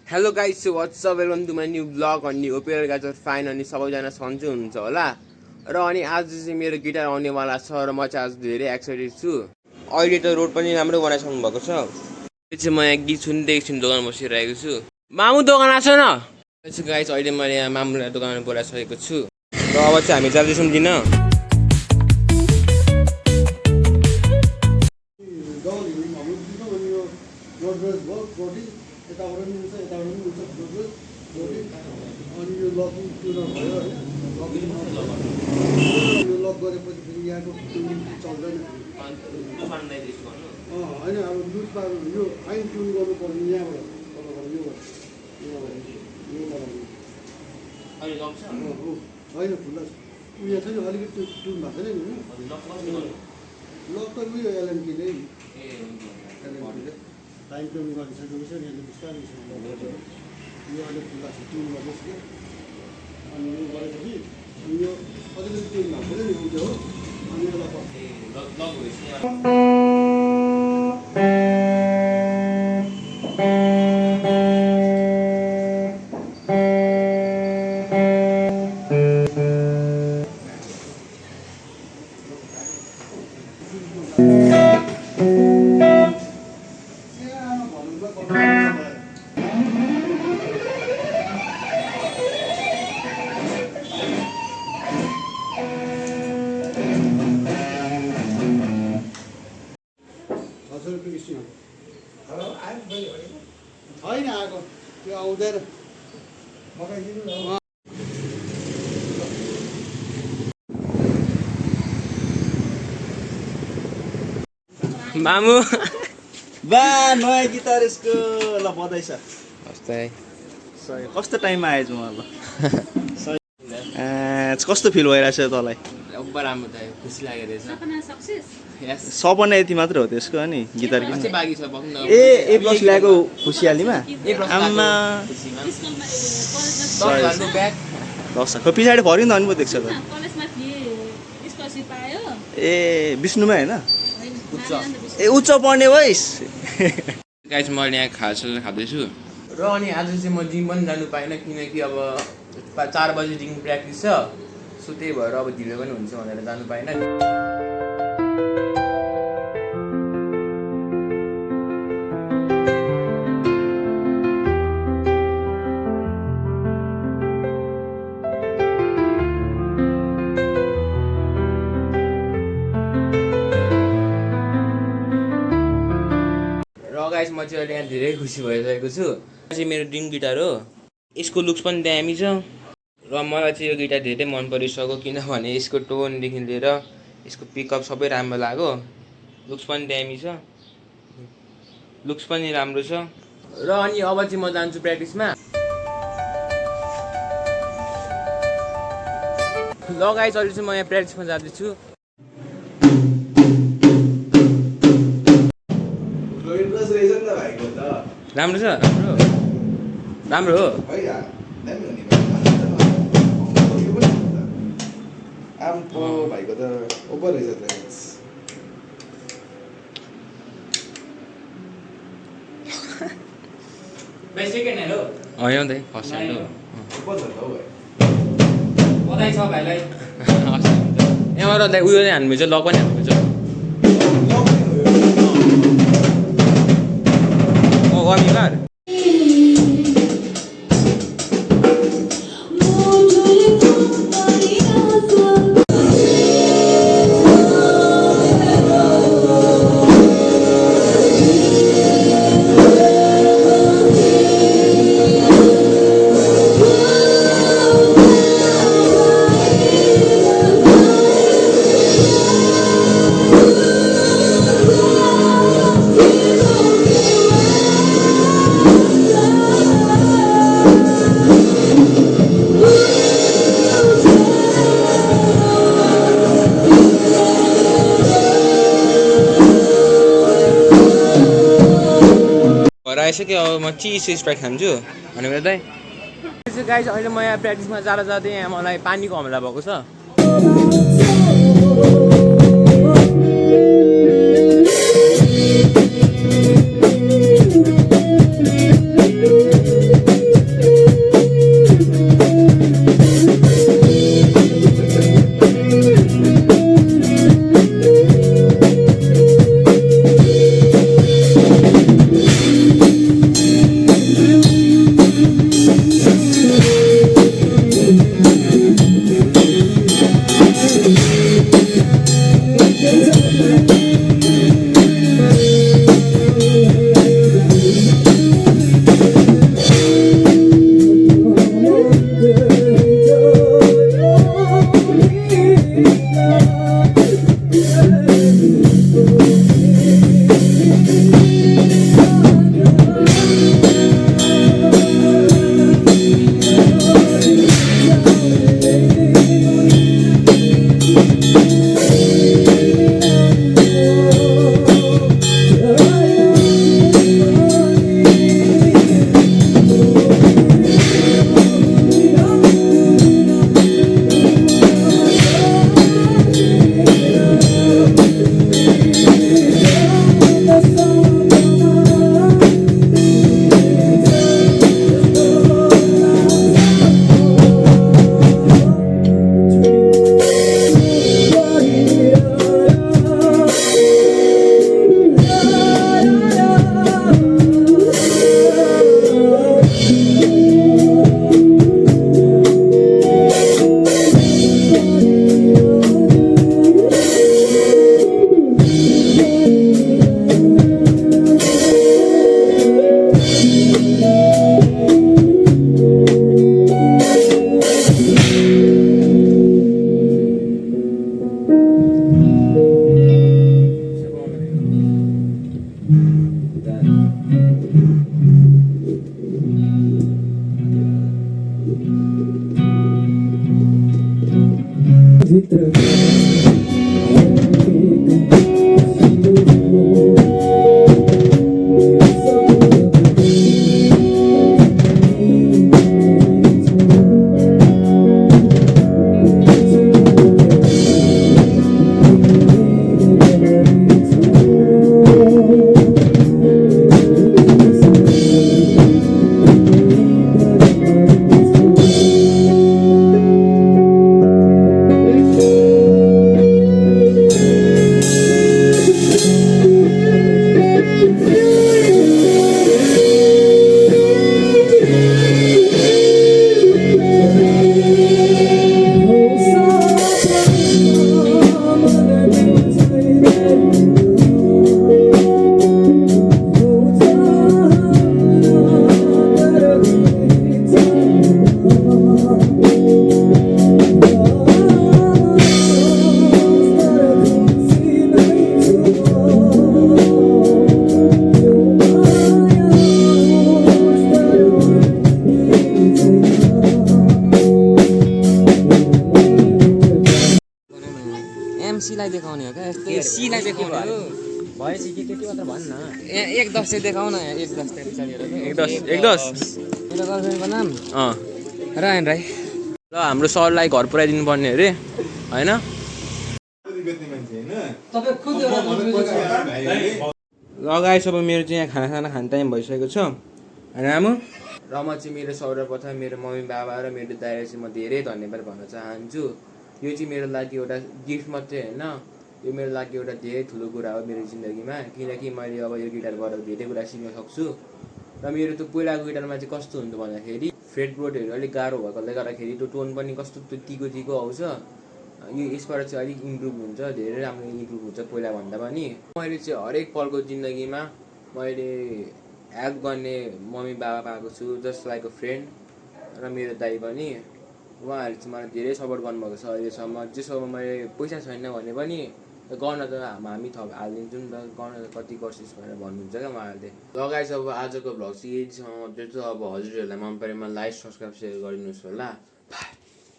Hello guys, so what's up, welcome to my new vlog. अनि ओपिएल guys fine. अनि सबैजना सन्चै हुनुहुन्छ होला। र अनि आज चाहिँ मेरो गिटार आउनेवाला छ र म चाहिँ आज धेरै एक्साइटेड छु। अहिले त रोड पनि राम्रो बनाइसक्नु भएको छ। यो चाहिँ म यहाँ गीत सुन्दै एकछिन दोकान बसिरहेको छु। मामु दोकान आएको छैन गाइस। अहिले मैले यहाँ मामुलाई दोकानमा बोलाइसकेको छु र अब चाहिँ हामी जाँदैछौँ दिन। यताबाट पनि हुन्छ यताबाट पनि हुन्छ अनि यो लकिङ ट्युनर भयो होइन यो लक गरेपछि फेरि यहाँको ट्युनिङ चल्दैन होइन अब लुजमा यो फाइन ट्युन गर्नुपर्ने यहाँबाट होइन खुल्ला उयो छैन अलिकति ट्युन भएको छैन नि लक त उयो एलएनटीले टाइम टेबल गरिसकेपछि यसले बिस्तारै यो अहिले खुल्ला छ ट्युन गर्नुहोस् कि अनि यो गरेपछि यो अलिकति ट्युन भएको नि हुन्छ हो अनि होइन आएको त्यो आउँदैन मामु बा नयाँ गिटार यसको ल बधाई छ। हस्तै कस्तो टाइममा आएछ म ल कस्तो फिल भइरहेछ तँलाई? अब राम्रो त खुसी लागेको रहेछ। सपना यति मात्र हो त्यसको अनि गिटार किन बाँकी छ बक्न। ए प्लस ल्याएको खुसियालीमा आम्मा खै पछाडि भर्यो नि त अनि पो देख्छ त। ए विष्णुमा होइन ए उच्च पढ्ने भइस गाइस मैले यहाँ खाजा खाँदैछु र अनि आज चाहिँ म जिम पनि जानु पाइनँ किनकि अब 4 बजी जिम प्र्याक्टिस छ। सो त्यही भएर अब ढिलो पनि हुन्छ भनेर जानु पाइनँ। गाइस म चाहिँ अहिले यहाँ धेरै खुसी भइसकेको छु। चाहिँ मेरो ड्रिम गिटार हो। यसको लुक्स पनि दामी छ र मलाई चाहिँ यो गिटार धेरै मन परिसक्यो किनभने यसको टोनदेखि लिएर यसको पिकअप सबै राम्रो लाग्यो। लुक्स पनि दामी छ, लुक्स पनि राम्रो छ। र अनि अब चाहिँ म जान्छु प्र्याक्टिसमा। ल गाइस अहिले चाहिँ म यहाँ प्र्याक्टिसमा जाँदैछु। राम्रो छ, राम्रो हो। आम्पो भाइको त ओभर रहेछ त। सेकेन्ड ह्यान्ड हो होइन त फर्स्ट ह्यान्ड हो। बधाई छ भाइलाई। यहाँबाट उयो नै हान्नु चाहिँ लक पनि हान्नु छ। वार्मिङ आइसक्यो। अब म चिज स्प्राइट खान्छु भनेको चाहिँ गाइस अहिले म यहाँ प्र्याक्टिसमा जाँदा जाँदै यहाँ मलाई पानीको हमला भएको छ। सीलाई देखाउने हो क्या यस्तो सीलाई देखाउने हो भएपछि के मात्र भन् न एक 10 चाहिँ देखाउ न 1 10 त्यहाँ पछाडि हेर एक दस मेरो गर्लफ्रेन्डको नाम अँ रायन राई ल हाम्रो सरलाई घर पुऱ्याइदिनु पर्ने अरे होइन लगाएछ अब मेरो चाहिँ यहाँ खाना खाने टाइम भइसकेको छ रामु र म चाहिँ मेरो सर्वप्रथम मेरो मम्मी बाबा र मेरो दाइलाई चाहिँ म धेरै धन्यवाद भन्न चाहन्छु यो चाहिँ मेरो लागि एउटा गिफ्ट मात्रै होइन यो मेरो लागि एउटा धेरै ठुलो कुरा हो मेरो जिन्दगीमा किनकि मैले अब यो गिटारबाट धेरै कुरा सिक्न सक्छु र मेरो त्यो पहिलाको गिटारमा चाहिँ कस्तो हुन्थ्यो भन्दाखेरि फ्रेटबोर्डहरू अलिक गाह्रो भएकोले गर्दाखेरि त्यो टोन पनि कस्तो त्यो तिको आउँछ यो यसबाट चाहिँ अलिक इम्प्रुभ हुन्छ धेरै राम्रो इम्प्रुभ हुन्छ पहिलाभन्दा पनि मैले चाहिँ हरेक पलको जिन्दगीमा मैले हेल्प गर्ने मम्मी बाबा पाएको छु जस्ट लाइक अ फ्रेन्ड र मेरो दाइ पनि उहाँहरूले चाहिँ मलाई धेरै सपोर्ट गर्नुभएको छ अहिलेसम्म जेसम्म मैले पैसा छैन भने पनि गर्न त हामी थप हालिदिन्छौँ नि त गर्न त कति कोसिस भनेर भन्नुहुन्छ क्या उहाँहरूले लगाएछ अब आजको भ्लग चाहिँ यहीसँग मात्रै छ अब हजुरहरूलाई मन परेमा लाइक सब्सक्राइब सेयर गरिदिनुहोस् होला